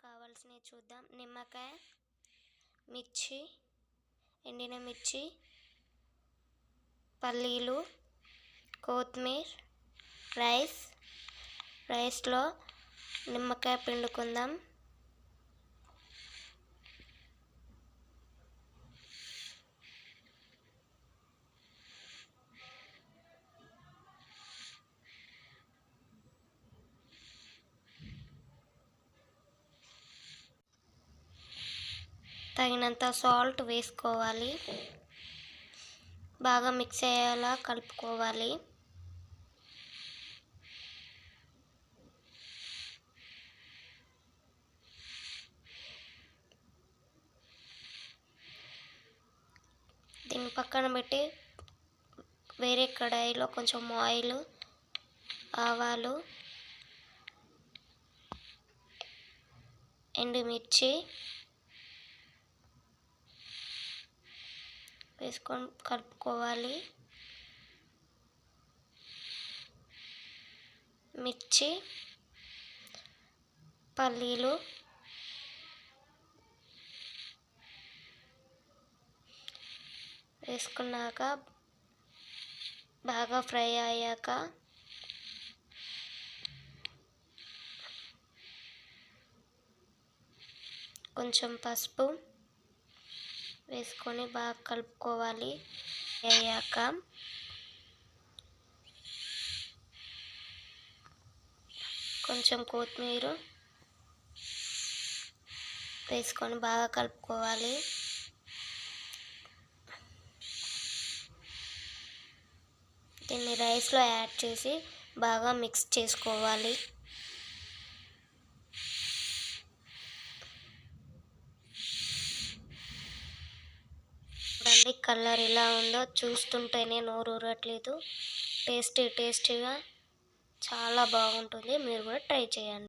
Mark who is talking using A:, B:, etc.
A: కావాల్సినవి చూద్దాం. నిమ్మకాయ, మిర్చి, ఎండిన మిర్చి, పల్లీలు, కొత్తిమీర, రైస్లో నిమ్మకాయ పిండుకుందాం. తగినంత సాల్ట్ వేసుకోవాలి. బాగా మిక్స్ అయ్యేలా కలుపుకోవాలి. దీన్ని పక్కన పెట్టి వేరే కడాయిలో కొంచెం ఆయిల్, ఆవాలు, ఎండుమిర్చి వేసుకొని కలుపుకోవాలి. మిర్చి, పల్లీలు, వేసుకున్నాక బాగా ఫ్రై అయ్యాక కొంచెం పసుపు వేసుకొని బాగా కలుపుకోవాలి. అయ్యాక కొంచెం కొత్తిమీర వేసుకొని బాగా కలుపుకోవాలి. దీన్ని రైస్లో యాడ్ చేసి బాగా మిక్స్ చేసుకోవాలి. చూడండి కలర్ ఎలా ఉందో, చూస్తుంటేనే నోరు ఊరట్లేదు. టేస్టీగా చాలా బాగుంటుంది. మీరు కూడా ట్రై చేయండి.